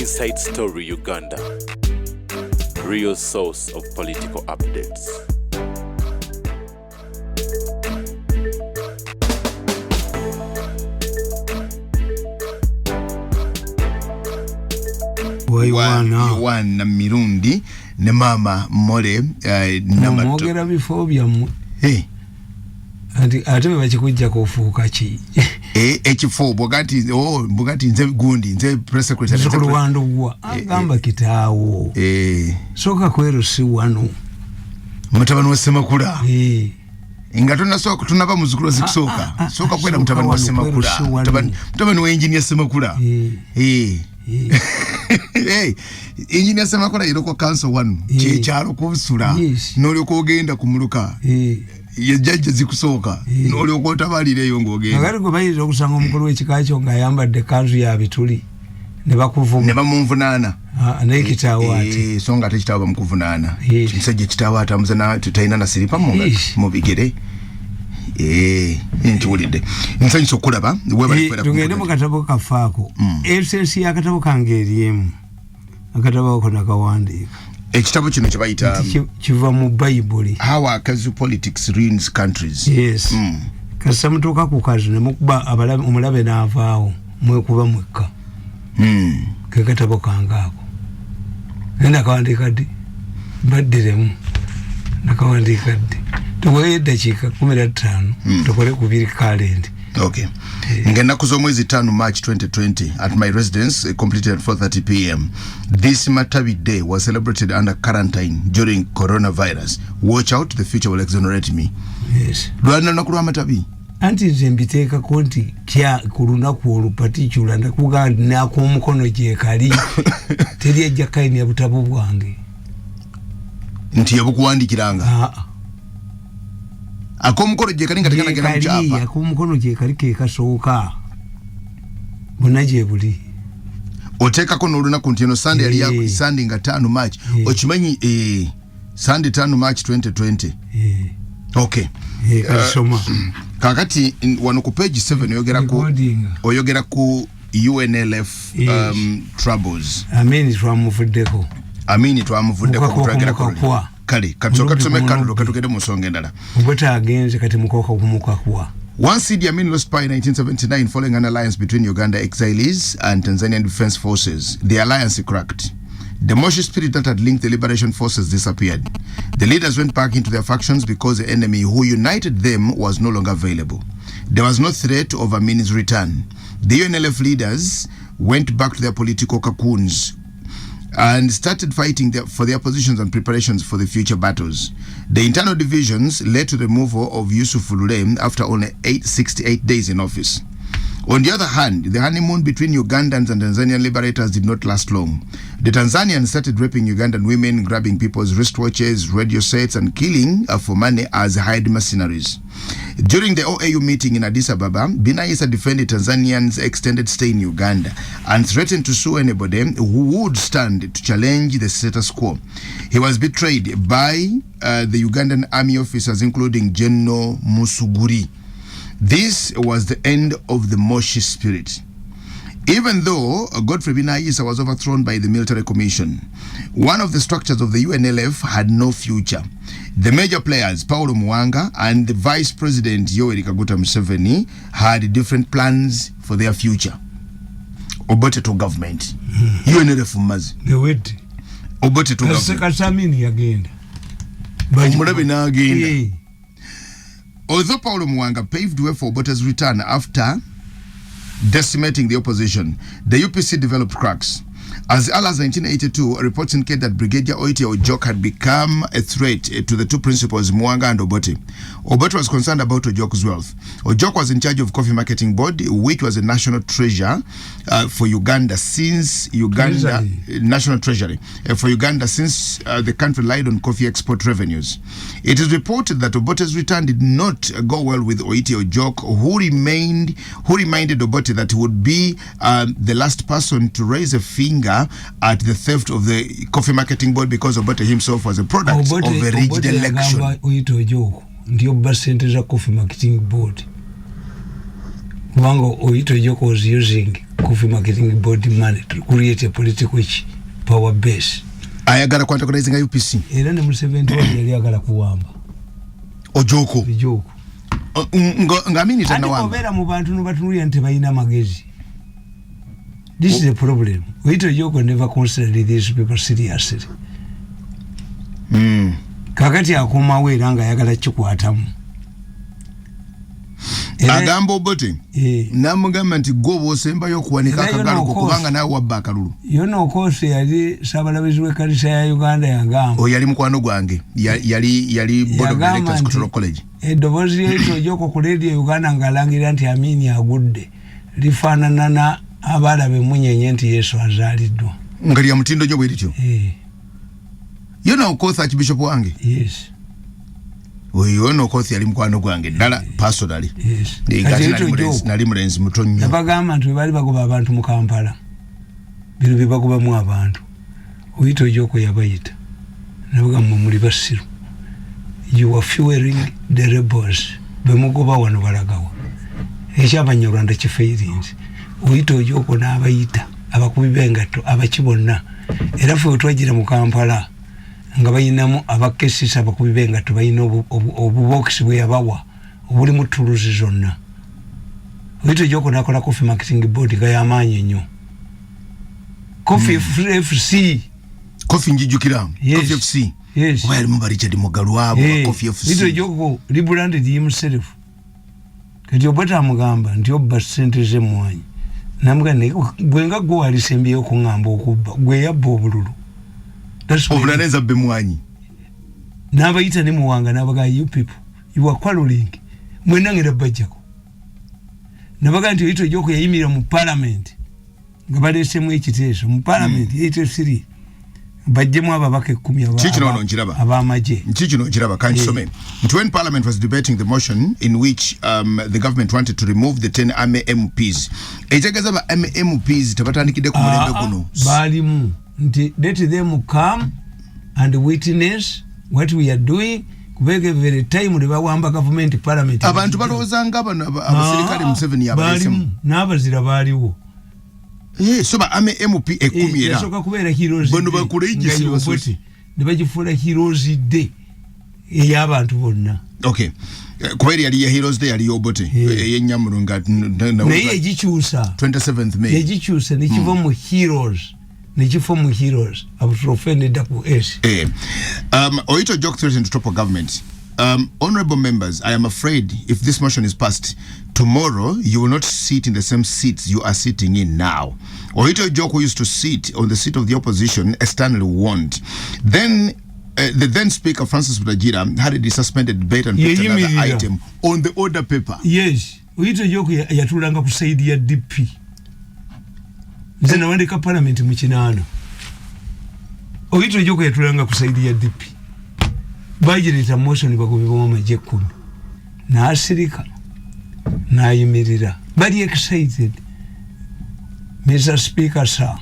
Inside Story Uganda, real source of political updates. Wana Mirundi ne mama Mole namato mwogera bifo byammwe ate bakikujja kufuuka ki ekifo bugati nze gundi nze press secretary Rwanda agamba kitaawo soka kwero si wano mutabani wa Semakula inga tunaba muzukuru zikusoka soka kwenda mutabani wa Semakula mutabani wa engineer Semakula engineer Semakula yiroko council 1 kyalo kubusula nolyo kogenda kumuluka ye judge zikusoka nolyo kotabalireyo ngogenda agari go bayira okusanga omukulu w'ekikaacho nga yambadde kanzu ya bituli ne bakuvuma ne bamuvunana ne kitaawo ati songa ate kitaawo bamukuvunana kimusajja kitaawo atamuza na tutayina na siripa mu bigere ntiwulidde nsanyusa okulaba tugende mu katabo kafaako FCC akatabo kange eriemu akatabo ako nakawandiika ekitabo kino kye bayita kiva mu Bible how our politics ruins countries. Yes. Kasa mutuuka ku kazi ne mukuba omulabe n'avaawo mwekuba mwekka ke katabo kange ako nakawandiika ddi baddiremu nakawandiika ddi tuweyo eddakiika 15 tukole ku biri kalend. Okay. Ngenaku z'omwezi 5 March 2020 at my residence completed at 4:30 p.m. This Matabi Day was celebrated under quarantine during coronavirus. Watch out, the future will exonerate me. Yes. Lwana nakulwa Matabi. Anti zembiteka konti kya kulunaku olupatichula ndakugandi n'akomukono gye kali teri ejja kaini ya butabo bwange nti yabukuwandikiranga akomukono je kali ngatakana gera mchapa akomukono je kali ke kasooka bunaje buli oteka kono oluna kuntino Sunday ali yako Sunday nga 5 March okimanyi Sunday 5 March 2020 okay kasoma kakati wano ku page 7 oyogera ku UNLF troubles amini twamuvuddeko kutwagera ko kale katusome kandulo katugende mu nsonga endala ubota agenze kati mukoka kumuka kwa. Once Idi Amin lost power in 1979 following an alliance between Uganda exiles and Tanzanian defense forces, the alliance cracked. The Moshi spirit that had linked the liberation forces disappeared. The leaders went back into their factions because the enemy who united them was no longer available. There was no threat of Amin's return. The UNLF leaders went back to their political cocoons and started fighting for their positions and preparations for the future battles. The internal divisions led to the removal of Yusuf Lule after only 68 days in office. On the other hand, the honeymoon between Ugandans and Tanzanian liberators did not last long. The Tanzanians started raping Ugandan women, grabbing people's wristwatches, radio sets, and killing for money as hired mercenaries. During the OAU meeting in Addis Ababa, Binai Issa defended Tanzanians' extended stay in Uganda and threatened to sue anybody who would stand to challenge the status quo. He was betrayed by the Ugandan army officers, including General Musuguri. This was the end of the Moshi spirit. Even though Godfrey Binai Issa was overthrown by the military commission, one of the structures of the UNLF had no future. The major players, Paulo Mwanga and the Vice President Yoweri Kaguta Museveni, had different plans for their future. Obote to government. UNLF mazi. The wait. Obote to government. Kasamini agenda. Omulabe na agenda. Although Paulo Mwanga paved way for Obote's return after decimating the opposition, the UPC developed cracks. As early as 1982, reports indicate that Brigadier Oite Ojok had become a threat to the two principals, Mwanga and Obote. Obote was concerned about Ojok's wealth. Ojok was in charge of Coffee Marketing Board, which was a national treasure for Uganda since national treasury for Uganda since the country relied on coffee export revenues. It is reported that Obote's return did not go well with Oite Ojok, who reminded Obote that he would be the last person to raise a finger at the theft of the Coffee Marketing Board because Obote himself was a product of a rigged election. Oite Ojok ndio basente za Coffee Marketing Board. Wango Oite Ojok was using coffee marketing board money to create a political power base. Ayagala kwantagonizinga UPC. Era ne Museveni yali agala kuwamba. Ojoko. Ojoko. Ngamini tana wamba. Ati mu bantu nubatunulira nti bayina magezi. This is a problem. Wito Ojoko never considered these people seriously. Kakati akomawo era nga ayagala kikwatamu. Agambo Obote namugamba nti gobo osembayo okuwanika akagalu kubanga nawe wabba akalulu. Yono okose yali Sabalabizi w'ekkanisa ya Uganda yagamba. Yali mukwano gwange yali board of directors Kutolo College. Eddoboozi ly'ekyo Ojoko ku radio Uganda ng'alangira nti Amini agudde lifaanana na abalaba emunyenye nti Yesu azaaliddwa. Nga lya mutindo gyo bwe lityo. Yono okose Archbishop wange. Yes. Yono kothi yali mukwano gwange ddala personally. Yes. Nali mulenzi muto nnyo. Nabagamba nti bali bagoba abantu mu Kampala. Bino bye bagobamu abantu. Wito Ojoko yabayita. Nabagamba muli basiru. You are fueling the rebels. Bemugoba wano balagawa. Ekyabanyarwanda kifeerinzi. Wito Ojoko n'abayita abakubi b'engatto abakibonna. Era ffe otwagira mu Kampala. Nga bayinamu abakesisa abakubi b'engatto bayina obubokisi bwe yabawa obuli mu tuluzi zonna. Wito Ojoko nakola coffee marketing board nga y'amaanyi nnyo. Coffee FC. Coffee njijukira. Yes. Coffee FC. Yes. Oba yalimu Richard Mugalwabo Coffee FC. Wito Ojoko rebranded himself. Kati Obote amugamba nti obba ssente z'emmwanyi. Namugamba gwe nga gwe walisembyeyo kuŋŋamba okubba gwe yabba obululu. Obunaneza bemwanyi. N'abayita ne muwanga n'abaga you people you are quarreling. Mwenangira bajjako. Nabaga nti Wito Ojoko yayimira mu parliament. Nga baleesemu ekiteeso mu parliament 83. Bajjemu ababaka 10 ab'amagye. Nchikino nkiraba kansome. When Parliament was debating the motion in which the government wanted to remove the 10 army MPs. Etegeeza ba MPs tabatandikidde ku mulembe guno. Balimu. Let them come and witness what we are doing. Kubege very time they bawamba government parliament. Abantu balowooza nga abasirikale Museveni yabalesemu. N'abazira baaliwo. So ba ame MP 10 era. Yasoka kubeera heroes. Bono bakule igisi ne bagifuula heroes day ey'abantu bonna. Okay. Kubera yali ya heroes day yali Obote eyennyamuro nga naye egikyusa 27th May. Egikyusa ne kiva mu heroes. Nijifomu heroes offended ku S. Wito Ojoko threatened to topple government. Honorable members, I am afraid if this motion is passed tomorrow, you will not sit in the same seats you are sitting in now. Wito Ojoko used to sit on the seat of the opposition, externally warned. Then the then Speaker Francis Butagira had a suspended debate and put another item on the order paper. Yes, Wito Ojoko yatulanga ku side ya DP. Zena wandika parliament mu kinaano. Wito Ojoko yatulanga ku side ya DP. Bajirita motion bagobibwa amagye 10. N'asirika. N'ayimirira. Bali excited. Mr. Speaker, sir.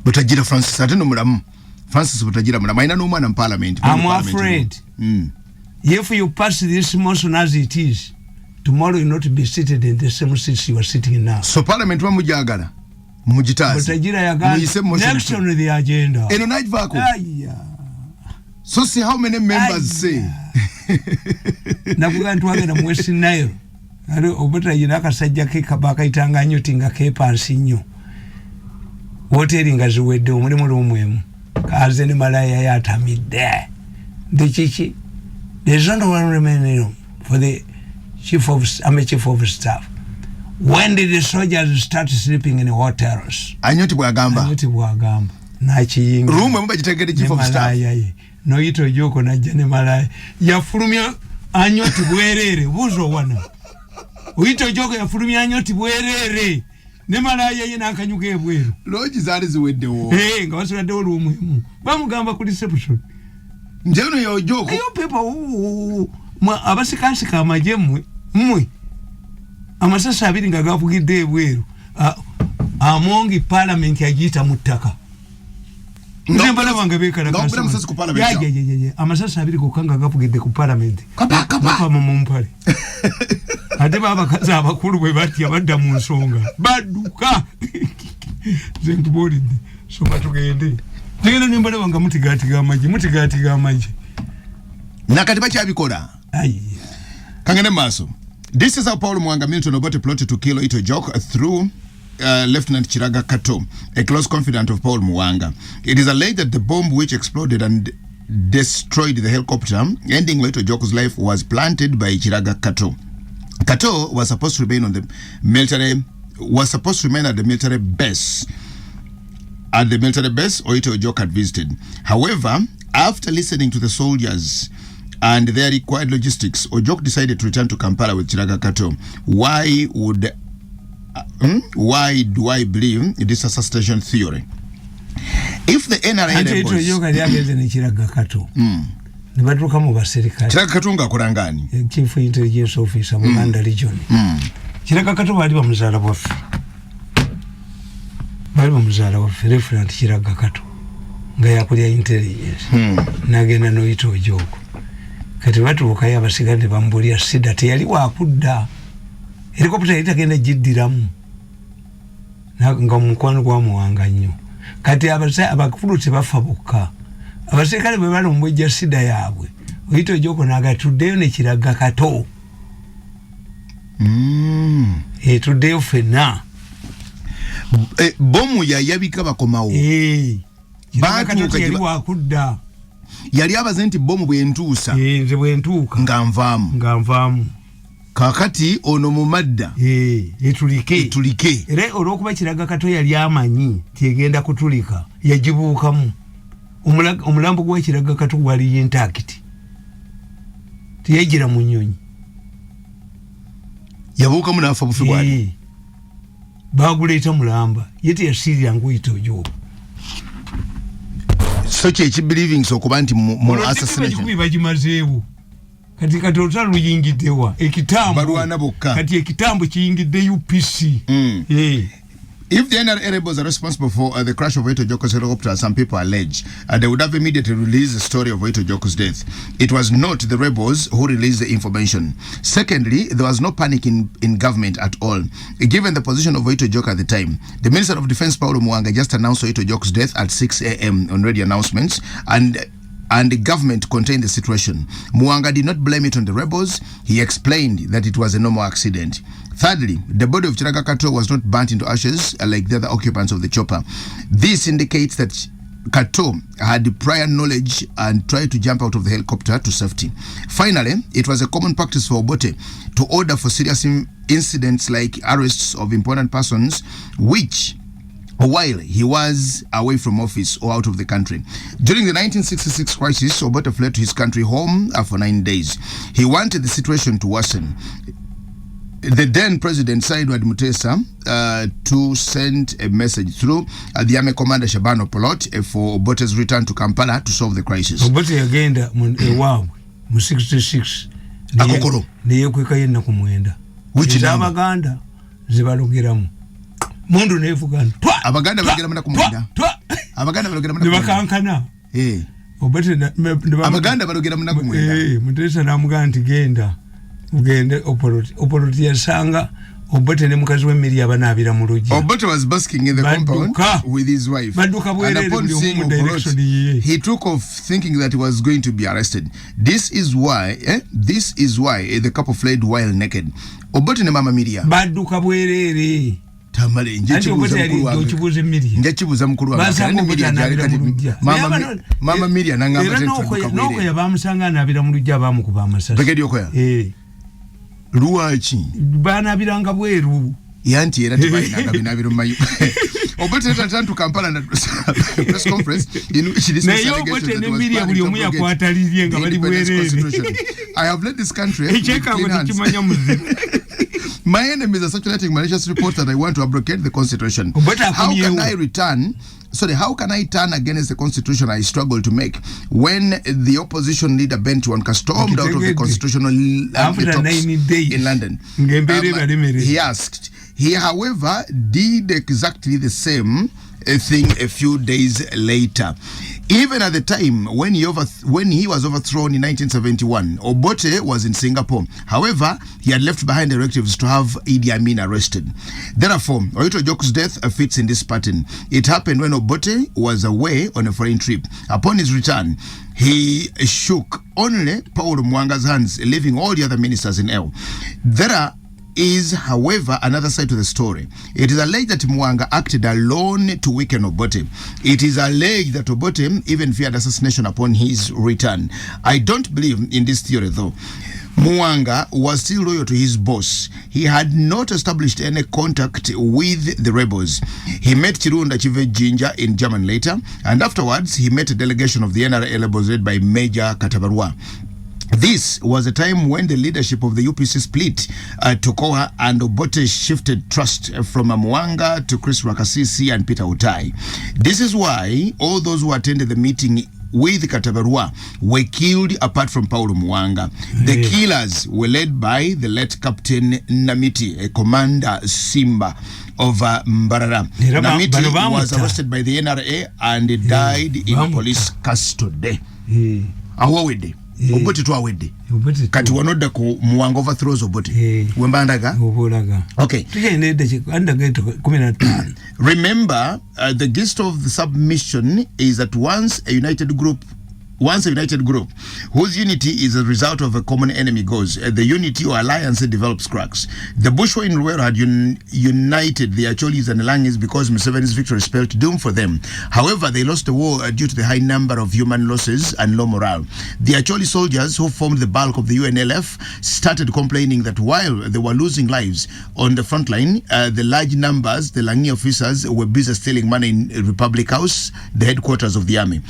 Butagira Francis ate no mulamu. Francis Butagira mulamu. Ayina n'omwana mu parliament. I'm afraid. If you pass this motion as it is, tomorrow you will not be seated in the same seats you are sitting in now. So parliament mujagala. Mujitazi. Butagira yagala. Next on the agenda. Eno najvako. So see how many members say. Nakuga ntwagenda mu West Nile. Ali Obote yinaka sajja ke kabaka itanga nyoti nga kepansi nnyo. Hoteli nga ziwedde omulimu lumwemu. Kaze ne malaya yatamidde. The chichi. There's only one remaining for the chief of staff. When did the soldiers start sleeping in hotels? Anyoti bwagamba. Anyoti bwagamba. Nachiyinga. Rumwe mubagitegedde chief of staff. No Wito Ojoko najja ne malaya. Yafulumya anyoti bwerere buzo wana. Wito Ojoko yafulumya anyoti bwerere. Ne malaya ye nakanyuka ebweru. Loji zali ziweddewo. Nga basigadde olw'omwemu. Bamugamba ku reception. Njeno ya Ojoko. Ayo people abasikansika amagye mmwe. Amasasa abiri nga gavugidde ebweru. Among parliament yagiyita mu ttaka. Nzembala wange bekala kasa. Ngobula musasi ku parliament. Ya. Amasasa abiri kokanga gavugidde ku parliament. Kapa. Mu mpale. Ate baba kaza abakulu bwe bati abadda mu nsonga. Badduka. Zingu bodi so matugende tegena nimbale wanga mutigatiga amaji nakati bachabikola ai kangene maso. This is how Paul Muwanga Milton Obote plotted to kill Ito Jok through Lieutenant Chiraga Kato, a close confidant of Paul Muwanga. It is alleged that the bomb which exploded and destroyed the helicopter, ending Ito Jok's life, was planted by Chiraga Kato. Kato was supposed to remain at the military base. At the military base, Ito Jok had visited. However, after listening to the soldiers and their required logistics, Ojok decided to return to Kampala with Chiraga Kato. Why do I believe this assassination theory? If the NRA rebels... Chiraga Kato. Nibatuka mu basirikale. Chiraga Kato ngakola ngani? Chief Intelligence Officer mu Manda Region. Chiraga Kato bali bamuzala bwaffe. Referent Chiraga Kato. Nga yakulya intelligence. Nagenda no Ito Jok. Kati watu wakaya abasigande bambulia sida teyali wakudda. Helikopter itagenda jiddiramu. Nga mukwano gwa Muwanga nnyo. Kati abakufuluti bafa bokka. Abaserikale bwe bali mubwejja sida yaabwe. Ito Jok nagatuddeyo ne Chiraga Kato. Tuddeyo ffenna. Bomu yayabika bakomawo. Chiraga Kato teyali wakudda. Yali abaze nti bomu bwentuusa nze bwentuuka nga nvaamu kakati ono mu madda etulike era olw'okuba Chiraga Kato yali amanyi tegenda kutulika yagibuukamu omulambo gwa Chiraga Kato gwali intact tiyejjira mu nnyonyi yabuukamu n'afa bufi bwali baaguleeta mulamba ye teyasiirira Ito Jok. So chechi believing so kuba nti mu assassination bagimazeewo kati olutalo luyingiddewa ekitambo kati ekitambo kiyingidde UPC. If the NRA rebels are responsible for the crash of Ito Jok's helicopter, as some people allege, they would have immediately released the story of Ito Jok's death. It was not the rebels who released the information. Secondly, there was no panic in government at all. Given the position of Ito Jok at the time, the Minister of Defense, Paul Muwanga, just announced Ito Jok's death at 6 a.m. on radio announcements, and the government contained the situation. Muwanga did not blame it on the rebels. He explained that it was a normal accident. Thirdly, the body of Chiraga Kato was not burnt into ashes like the other occupants of the chopper. This indicates that Kato had prior knowledge and tried to jump out of the helicopter to safety. Finally, it was a common practice for Obote to order for serious incidents like arrests of important persons, which while he was away from office or out of the country. During the 1966 crisis, Obote fled to his country home for 9 days. He wanted the situation to worsen. The then President Edward Mutesa to send a message through the Army Commander Shabano Polot for Obote's return to Kampala to solve the crisis. Obote agenda mu 66 akokolo niye kweka yenna kumwenda. Which Abaganda zibalugiramu. Mundu nevugana. Abaganda bagera muna kumwenda. Abaganda balugera muna kumwenda. Nibakankana. Obote Abaganda balugera muna kumwenda. Mutesa namugamba nti genda. Ugende Oporoti yasanga Obote ne mukazi w'emmeri abanabira mu lujja. Obote was basking in the compound with his wife. And upon seeing Oporoti, he took off thinking that he was going to be arrested. This is why the couple fled while naked. Obote ne Mama Miria badduka bwerere. Tamale njachibuza mukuru Mama Miria nangamba noko yabamusanga anabira mu lujja abamukuba amasasi. Begedi okoya. Luwachi bana biranga bweru yanti era tibayinaga binabiro mayu. Obote return to Kampala na press conference in which this was I have led this country. My enemies are circulating malicious reports that I want to abrogate the constitution. How can I turn against the constitution I struggle to make when the opposition leader Ben Chwanka stormed out of the constitutional talks in London? He asked, He, however, did exactly the same thing a few days later. Even at the time when he was overthrown in 1971, Obote was in Singapore. However, he had left behind directives to have Idi Amin arrested. Therefore, Oito Joku's death fits in this pattern. It happened when Obote was away on a foreign trip. Upon his return, he shook only Paul Mwanga's hands, leaving all the other ministers in hell. There is, however, another side to the story. It is alleged that Mwanga acted alone to weaken Obote. It is alleged that Obote even feared assassination upon his return. I don't believe in this theory, though. Mwanga was still loyal to his boss. He had not established any contact with the rebels. He met Chirunda Chive Jinja in German later, and afterwards he met a delegation of the NRA rebels led by Major Katabarwa. This was a time when the leadership of the UPC split took over, and Obote shifted trust from Mwanga to Chris Rakasisi and Peter Utai. This is why all those who attended the meeting with Katabarwa were killed apart from Paulo Mwanga. The killers were led by the late Captain Namiti, a commander Simba of Mbarara. Namiti was arrested by the NRA and died in police custody. Awawede. Obote tu awede. Kati wanoda ku Mwanga overthrows Obote. Wembandaga? Okay. Remember, the gist of the submission is that once a united group whose unity is a result of a common enemy goes, the unity or alliance develops cracks. The Bushwa in Ruero had united the Acholis and the Langis because Museveni's victory spelled doom for them. However, they lost the war due to the high number of human losses and low morale. The Acholi soldiers, who formed the bulk of the UNLF, started complaining that while they were losing lives on the front line, the large numbers, the Langi officers, were busy stealing money in Republic House, the headquarters of the army.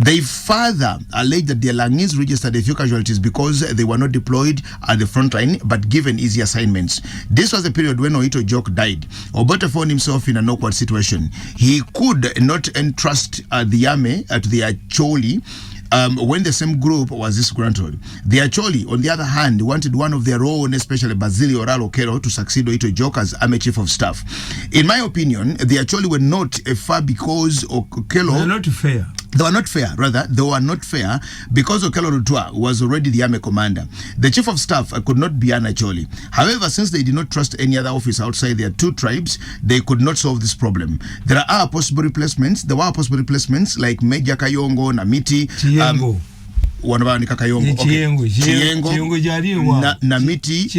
They further alleged that the Langis registered a few casualties because they were not deployed at the front line but given easy assignments. This was the period when Oito Jok died. Obote found himself in an awkward situation. He could not entrust the army to the Acholi when the same group was disgruntled. The Acholi, on the other hand, wanted one of their own, especially Basilio Oral Okelo, to succeed Oito Jok as Army Chief of Staff. In my opinion, the Acholi were not fair because Okelo... They're not fair. They were not fair, rather, they were not fair because Okelo Rutua was already the army commander. The chief of staff could not be an Acholi. However, since they did not trust any other officer outside their two tribes, they could not solve this problem. There were possible replacements like Major Kayongo, Namiti, Wanabandika Kayongo, Namiti,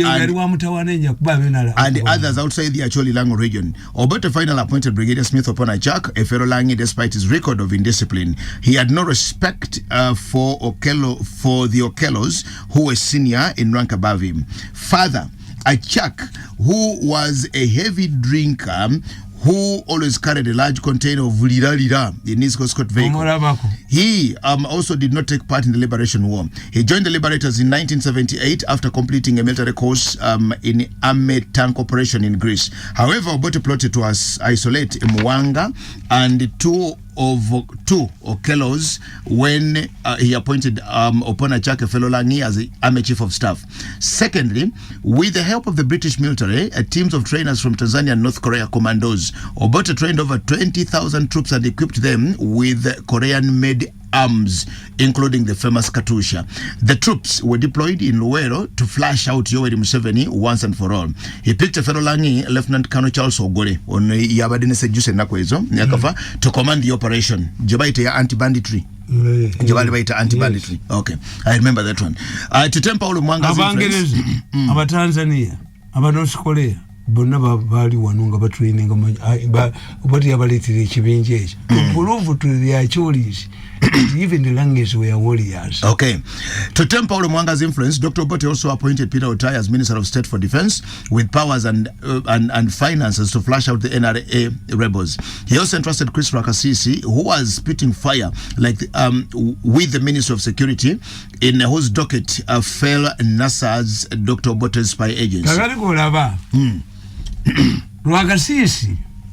and others outside the Acholi Lango region. Obote finally appointed Brigadier Smith Oponachak, a fellow Langi, despite his record of indiscipline. He had no respect for the Okelos, who were senior in rank above him. Further, Achak, who was a heavy drinker, who always carried a large container of lira in his escort vehicle. He also did not take part in the Liberation War. He joined the Liberators in 1978 after completing a military course in Army Tank Operation in Greece. However, Obote plotted to isolate Mwanga and two Okelos when he appointed Oponachak, a fellow Langi, as the Army Chief of Staff. Secondly, with the help of the British military, teams of trainers from Tanzania and North Korea commandos, Obote trained over 20,000 troops and equipped them with Korean-made arms, including the famous Katusha. The troops were deployed in Luwero to flash out Yoweri Museveni once and for all. He picked a fellow Langi, Lieutenant Colonel Charles Ogole, on Yabadine Sejuse Nakwezo, to command the operation. Jabaite anti-banditry. Anti-banditry. Okay, I remember that one. To temper all Mwanga's influence. Tanzania, North Korea. Bonna bali wanunga batraining but yabaletire ekibinje to prove to the Acholis even the Langis were warriors. Okay. To temper Mwanga's influence, Dr. Obote also appointed Peter Utai as Minister of State for Defense with powers and finances to flash out the NRA rebels. He also entrusted Chris Rakasisi, who was spitting fire with the Minister of Security, in whose docket fell NASA's Dr. Obote's spy agency.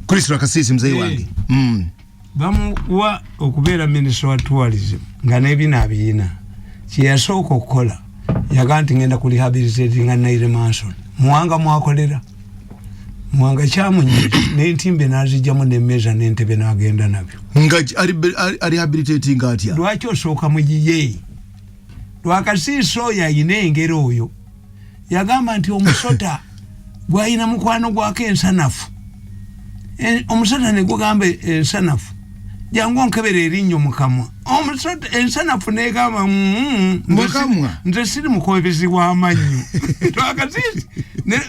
Chris Rakasisi mzee wangi. Bamuwa okubeera Minister wa Tourism nga n'ebina abiina kyeyasooka okukola yagaa nti ngenda ku rehabilitating Naire Manson. Mwanga mwakolera Muwanga kyamunyi n'entimbe n'azijjamu n'emmeza n'entebe n'agenda nabyo. Nga rehabilitating atya. Lwaki osooka mugiye? Lwakasiiso oyo ayina engero oyo. Yagamba nti omusota gwayina mukwano gwako ensanafu. Omusota ne gugamba ensanafu. Jangu onkebera erinnya mu kamwa. Omusota ensanafu n'egamba mukamwa. Nze siri mukobezi w'amannyo. Lwakasiisi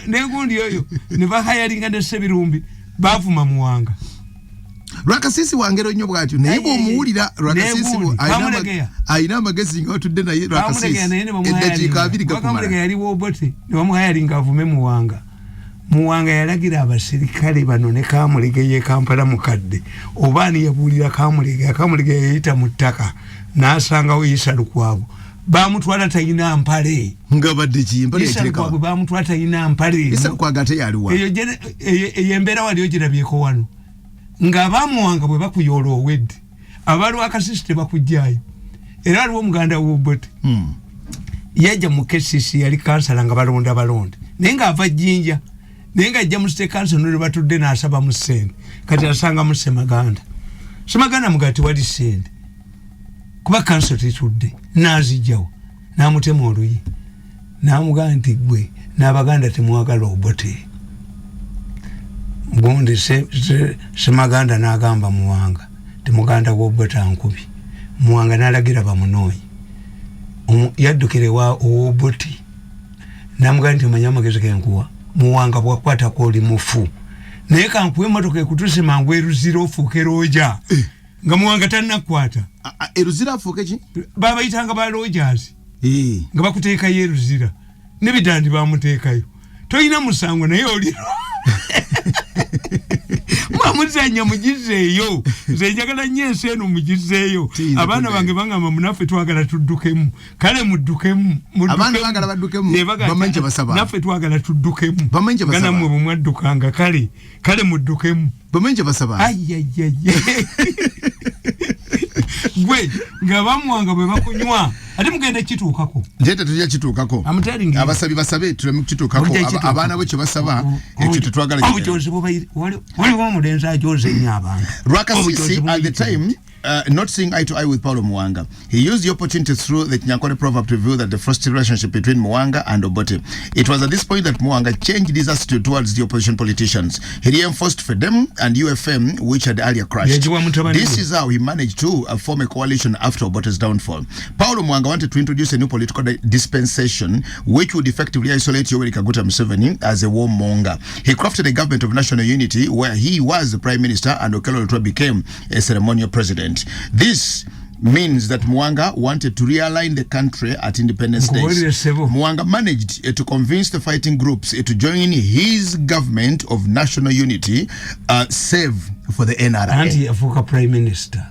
negundi oyo ne bahayalinga ne Ssebirumbi baavuma Muwanga. Lwakasiisi wangero nnyo bw'atyo naye bw'omuwulira Lwakasiisi ayina amagezi nga otudde naye Lwakasiisi eddakiika 2 gakumala. Bamulega yaliwo Obote ne bamuhayalinga avume Muwanga. Muwanga yalagira abasirikale bano ne Kamulega ye Kampala mukadde obaani yabuulira Kamulega yayita mu ttaka n'asangawo Isa Lukwago bamutwala tayina mpale nga badde kimpale Isa Lukwago bamutwala tayina mpale Isa Lukwago ate yaliwa eyo embeera wali ogirabyeko wano nga abamuwanga bwe bakuyoola owedde abalwakasisi tebakujjaayo era waliwo omuganda w'Obote yajja mu KCC yali kansala nga balonda naye ng'ava Jjinja naye ng'ajja mu State Council ne batudde n'asaba mu ssente kati asanga mu Semaganda mugati wali ssente kuba council tetudde n'azijjawo n'amutema oluyi n'amugamba nti gwe n'Abaganda temwagala Obote gundi Semaganda n'agamba Muwanga temuganda w'Obote ankubi Muwanga n'alagira bamunooyi yaddukire wa Obote namugamba nti omanya amagezi genkuwa Muwanga bwakwata koli mufu naye kankuwa emmotoka ekutuse mangu eruzira ofuuke Roja nga Muwanga tannakwata eruzira afuuke ki babayitanga ba Rogers nga bakuteekayo eruzira n'ebidandi bamuteekayo toyina musango naye oli mwamuzanya mugizeeyo nze njagala nnyo ensi eno mugizeeyo abaana bange bangamba munaffe twagala tuddukemu kale muddukemu abaana bangala baddukemu bamanyi kye basaba naffe twagala tuddukemu bamanyi kye basaba nga nammwe bwe mwaddukanga kale muddukemu bamanyi kye basaba ayayaya gwe nga Bamuwanga bwe bakunywa ate mugenda kituukako njeeta tujja kituukako abasabi basabe tuleme kituukako abaana bo kye basaba ekyo tetwagala waliwo omulenzi ajoze nnyo abantu Lwakasiisi at the time not seeing eye to eye with Paulo Muwanga. He used the opportunity through the Nyankore proverb to reveal that the frosty relationship between Muwanga and Obote. It was at this point that Muwanga changed his attitude towards the opposition politicians. He reinforced FEDEM and UFM, which had earlier crashed. This is how he managed to form a coalition after Obote's downfall. Paulo Muwanga wanted to introduce a new political dispensation which would effectively isolate Yoweri Kaguta Museveni as a warmonger. He crafted a government of national unity where he was the prime minister and Okello Lutwa became a ceremonial president. This means that Muwanga wanted to realign the country at Independence Day. Muwanga managed to convince the fighting groups to join his government of national unity, save for the NRA. Anti-Afuka Prime Minister.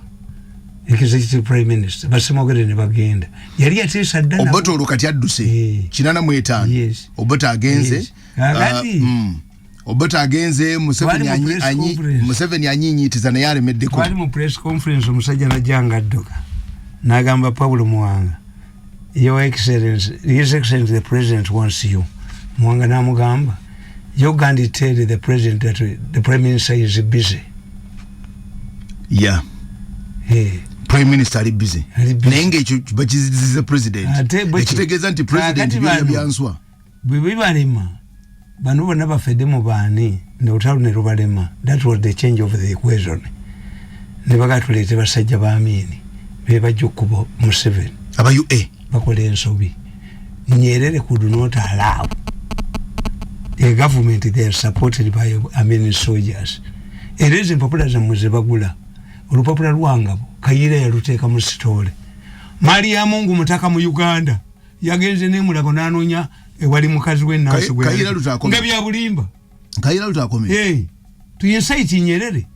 Executive Prime Minister. Basimogere ne bagenda. Yali atesa ddala. Obote olukati adduse. Kinana mu 5. Yes. Obote agenze. Obote agenze Museveni anyinyitiza naye alemeddeko. Twali mu press conference omusajja najjanga adduka n'agamba Paulo Muwanga, Your Excellency, His Excellency the President wants you. Muwanga n'amugamba, you can't tell the President that the Prime Minister is busy. Yeah. Hey. Prime Minister ali busy. Naye ng'ekyo bakiziziza President. Ekitegeeza nti President byanswa. Bwe bibalema bano bonna bafeddemu baani ne olutalo ne lubalema. That was the change of the equation. Ne bagatuleete basajja ba Amini be bajja okkuba Museveni. Aba UA bakola ensobi. Nyerere could not allow a government they are supported by Amini soldiers. It is in populism ze bagula. Olupapula lwangabo Kayira yaluteeka mu sitole. Maria Mungu mutaka mu Uganda yagenze ne mulago n'anoonya ewali mukazi w'ennaasi Kayira lutakome. Nga bya bulimba. Kayira lutakome. Tu insight Nyerere.